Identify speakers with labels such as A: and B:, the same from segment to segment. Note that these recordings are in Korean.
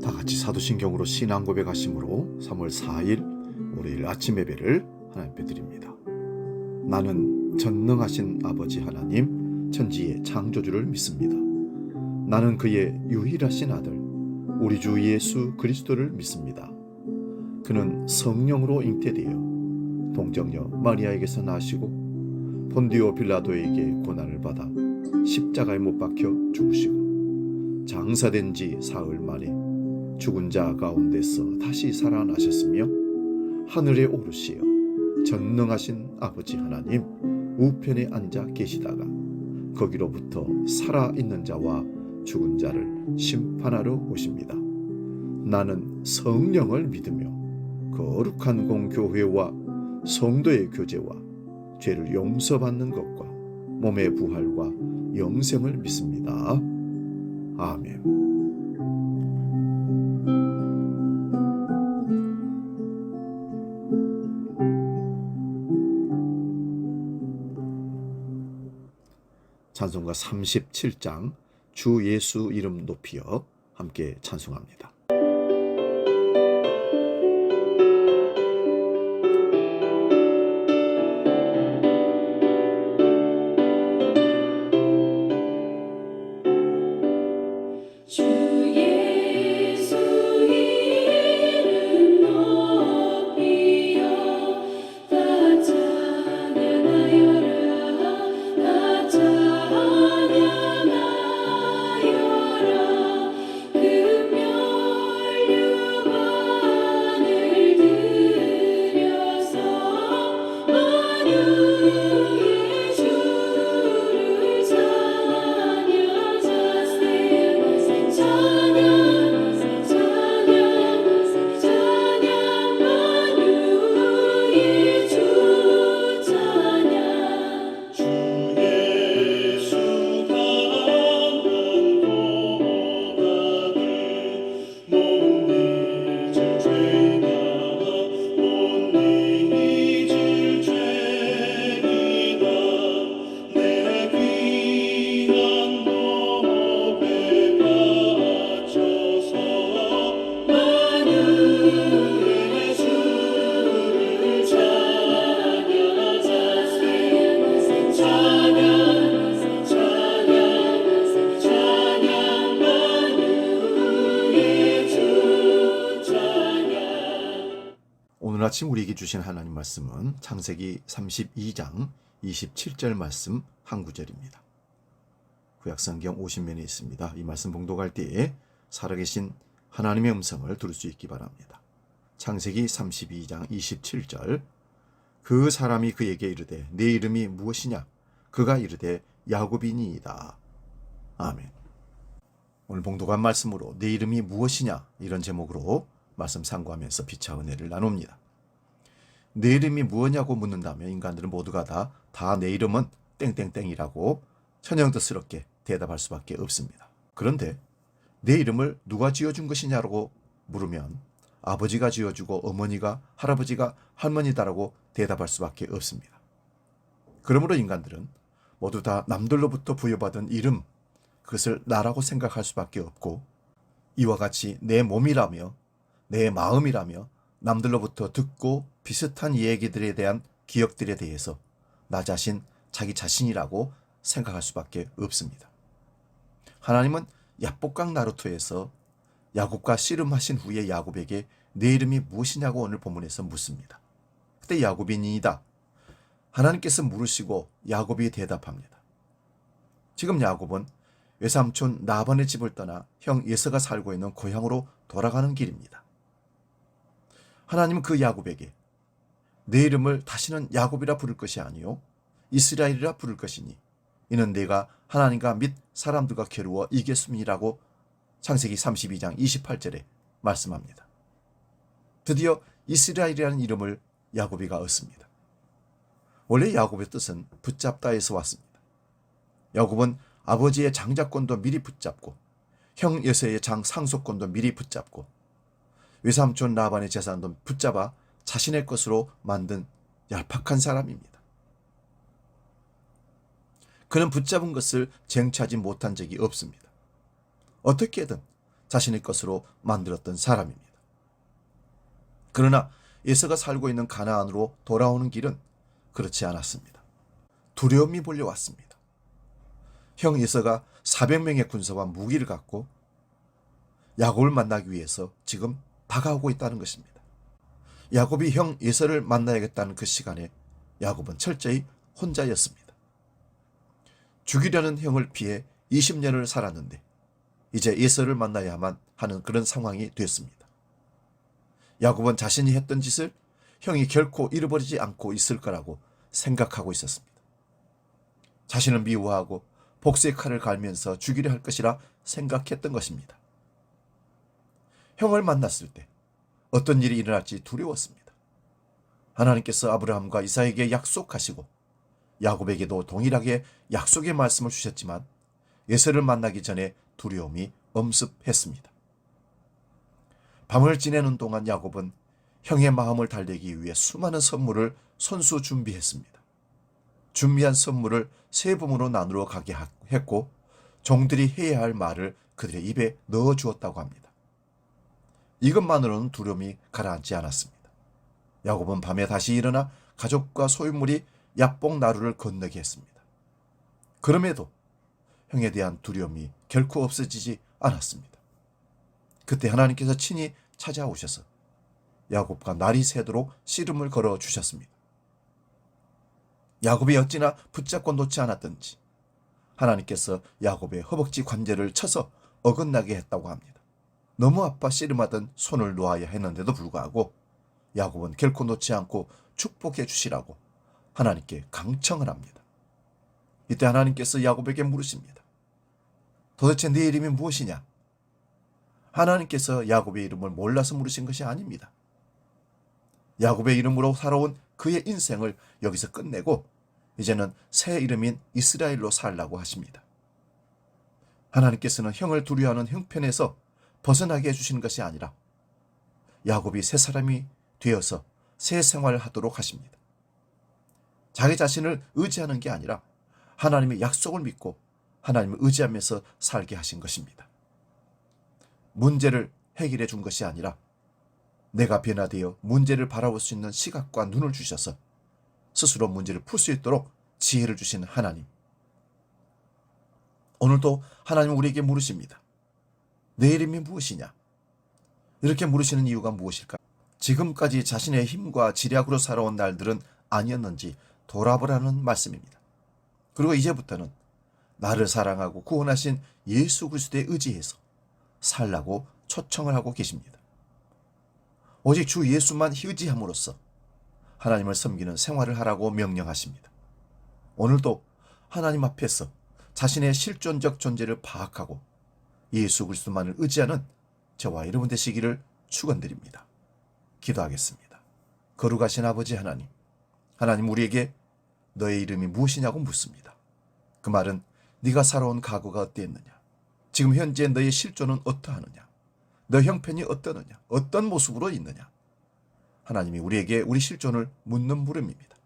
A: 다 같이 사도신경으로 신앙 고백하심으로 3월 4일 월요일 아침 예배를 하나님께 드립니다. 나는 전능하신 아버지 하나님 천지의 창조주를 믿습니다. 나는 그의 유일하신 아들 우리 주 예수 그리스도를 믿습니다. 그는 성령으로 잉태되어 동정녀 마리아에게서 나시고 본디오 빌라도에게 고난을 받아 십자가에 못 박혀 죽으시고 장사된 지 사흘 만에 죽은 자 가운데서 다시 살아나셨으며 하늘에 오르시어 전능하신 아버지 하나님 우편에 앉아 계시다가 거기로부터 살아있는 자와 죽은 자를 심판하러 오십니다. 나는 성령을 믿으며 거룩한 공교회와 성도의 교제와 죄를 용서받는 것과 몸의 부활과 영생을 믿습니다. 아멘. 찬송가 37장 주 예수 이름 높이어 함께 찬송합니다. 오늘 아침 우리에게 주신 하나님 말씀은 창세기 32장 27절 말씀 한 구절입니다. 구약성경 50면에 있습니다. 이 말씀 봉독할 때에 살아계신 하나님의 음성을 들을 수 있기 바랍니다. 창세기 32장 27절 그 사람이 그에게 이르되 내 이름이 무엇이냐? 그가 이르되 야곱이니이다. 아멘. 오늘 봉독한 말씀으로 내 이름이 무엇이냐? 이런 제목으로 말씀 상고하면서 빛과 은혜를 나눕니다. 내 이름이 무엇냐고 묻는다면 인간들은 모두가 다 내 이름은 땡땡땡이라고 천연덕스럽게 대답할 수밖에 없습니다. 그런데 내 이름을 누가 지어준 것이냐고 물으면 아버지가 지어주고 어머니가 할아버지가 할머니다라고 대답할 수밖에 없습니다. 그러므로 인간들은 모두 다 남들로부터 부여받은 이름, 그것을 나라고 생각할 수밖에 없고 이와 같이 내 몸이라며 내 마음이라며 남들로부터 듣고 비슷한 얘기들에 대한 기억들에 대해서 나 자신, 자기 자신이라고 생각할 수밖에 없습니다. 하나님은 야복강 나루토에서 야곱과 씨름하신 후에 야곱에게 내 이름이 무엇이냐고 오늘 본문에서 묻습니다. 그때 야곱이니이다. 하나님께서 물으시고 야곱이 대답합니다. 지금 야곱은 외삼촌 라반의 집을 떠나 형 에서가 살고 있는 고향으로 돌아가는 길입니다. 하나님은 그 야곱에게 내 이름을 다시는 야곱이라 부를 것이 아니요 이스라엘이라 부를 것이니 이는 내가 하나님과 및 사람들과 겨루어 이겼음이라고 창세기 32장 28절에 말씀합니다. 드디어 이스라엘이라는 이름을 야곱이가 얻습니다. 원래 야곱의 뜻은 붙잡다에서 왔습니다. 야곱은 아버지의 장자권도 미리 붙잡고 형 여세의 장 상속권도 미리 붙잡고 외삼촌 라반의 재산도 붙잡아 자신의 것으로 만든 얄팍한 사람입니다. 그는 붙잡은 것을 쟁취하지 못한 적이 없습니다. 어떻게든 자신의 것으로 만들었던 사람입니다. 그러나 에서가 살고 있는 가나안으로 돌아오는 길은 그렇지 않았습니다. 두려움이 몰려왔습니다. 형 에서가 400명의 군사와 무기를 갖고 야곱을 만나기 위해서 지금 다가오고 있다는 것입니다. 야곱이 형 에서를 만나야겠다는 그 시간에 야곱은 철저히 혼자였습니다. 죽이려는 형을 피해 20년을 살았는데 이제 에서를 만나야만 하는 그런 상황이 됐습니다. 야곱은 자신이 했던 짓을 형이 결코 잃어버리지 않고 있을 거라고 생각하고 있었습니다. 자신을 미워하고 복수의 칼을 갈면서 죽이려 할 것이라 생각했던 것입니다. 형을 만났을 때 어떤 일이 일어날지 두려웠습니다. 하나님께서 아브라함과 이삭에게 약속하시고 야곱에게도 동일하게 약속의 말씀을 주셨지만 에서를 만나기 전에 두려움이 엄습했습니다. 밤을 지내는 동안 야곱은 형의 마음을 달래기 위해 수많은 선물을 손수 준비했습니다. 준비한 선물을 세 부문으로 나누어 가게 했고 종들이 해야 할 말을 그들의 입에 넣어 주었다고 합니다. 이것만으로는 두려움이 가라앉지 않았습니다. 야곱은 밤에 다시 일어나 가족과 소유물이 야복 나루를 건너게 했습니다. 그럼에도 형에 대한 두려움이 결코 없어지지 않았습니다. 그때 하나님께서 친히 찾아오셔서 야곱과 날이 새도록 씨름을 걸어 주셨습니다. 야곱이 어찌나 붙잡고 놓지 않았던지 하나님께서 야곱의 허벅지 관절을 쳐서 어긋나게 했다고 합니다. 너무 아파 씨름하던 손을 놓아야 했는데도 불구하고 야곱은 결코 놓지 않고 축복해 주시라고 하나님께 강청을 합니다. 이때 하나님께서 야곱에게 물으십니다. 도대체 네 이름이 무엇이냐? 하나님께서 야곱의 이름을 몰라서 물으신 것이 아닙니다. 야곱의 이름으로 살아온 그의 인생을 여기서 끝내고 이제는 새 이름인 이스라엘로 살라고 하십니다. 하나님께서는 형을 두려워하는 형편에서 벗어나게 해주시는 것이 아니라 야곱이 새 사람이 되어서 새 생활을 하도록 하십니다. 자기 자신을 의지하는 게 아니라 하나님의 약속을 믿고 하나님을 의지하면서 살게 하신 것입니다. 문제를 해결해 준 것이 아니라 내가 변화되어 문제를 바라볼 수 있는 시각과 눈을 주셔서 스스로 문제를 풀 수 있도록 지혜를 주신 하나님. 오늘도 하나님은 우리에게 물으십니다. 내 이름이 무엇이냐? 이렇게 물으시는 이유가 무엇일까? 지금까지 자신의 힘과 지략으로 살아온 날들은 아니었는지 돌아보라는 말씀입니다. 그리고 이제부터는 나를 사랑하고 구원하신 예수 그리스도에 의지해서 살라고 초청을 하고 계십니다. 오직 주 예수만 의지함으로써 하나님을 섬기는 생활을 하라고 명령하십니다. 오늘도 하나님 앞에서 자신의 실존적 존재를 파악하고 예수 그리스도만을 의지하는 저와 여러분 되시기를 축원드립니다. 기도하겠습니다. 거룩하신 아버지 하나님, 하나님 우리에게 너의 이름이 무엇이냐고 묻습니다. 그 말은 네가 살아온 과거가 어땠느냐, 지금 현재 너의 실존은 어떠하느냐, 너 형편이 어떠느냐, 어떤 모습으로 있느냐. 하나님이 우리에게 우리 실존을 묻는 물음입니다.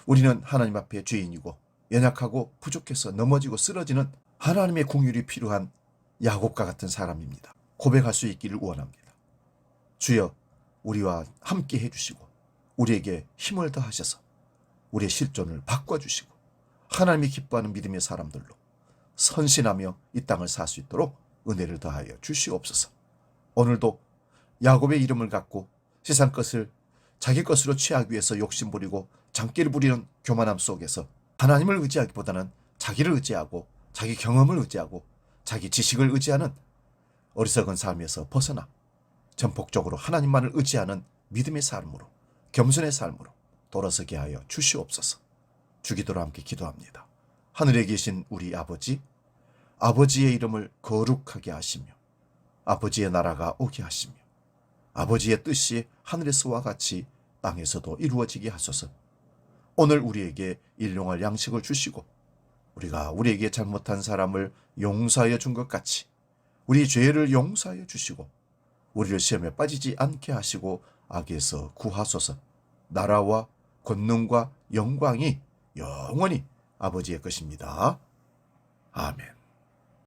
A: 우리는 하나님 앞에 죄인이고 연약하고 부족해서 넘어지고 쓰러지는 하나님의 긍휼이 필요한 야곱과 같은 사람입니다. 고백할 수 있기를 원합니다. 주여, 우리와 함께 해주시고 우리에게 힘을 더하셔서 우리의 실존을 바꿔주시고 하나님이 기뻐하는 믿음의 사람들로 선신하며 이 땅을 살 수 있도록 은혜를 더하여 주시옵소서. 오늘도 야곱의 이름을 갖고 세상 것을 자기 것으로 취하기 위해서 욕심부리고 장기를 부리는 교만함 속에서 하나님을 의지하기보다는 자기를 의지하고 자기 경험을 의지하고 자기 지식을 의지하는 어리석은 삶에서 벗어나 전폭적으로 하나님만을 의지하는 믿음의 삶으로, 겸손의 삶으로 돌아서게 하여 주시옵소서. 주기도로 함께 기도합니다. 하늘에 계신 우리 아버지, 아버지의 이름을 거룩하게 하시며 아버지의 나라가 오게 하시며 아버지의 뜻이 하늘에서와 같이 땅에서도 이루어지게 하소서. 오늘 우리에게 일용할 양식을 주시고 우리가 우리에게 잘못한 사람을 용서하여 준 것 같이 우리 죄를 용서하여 주시고 우리를 시험에 빠지지 않게 하시고 악에서 구하소서. 나라와 권능과 영광이 영원히 아버지의 것입니다. 아멘.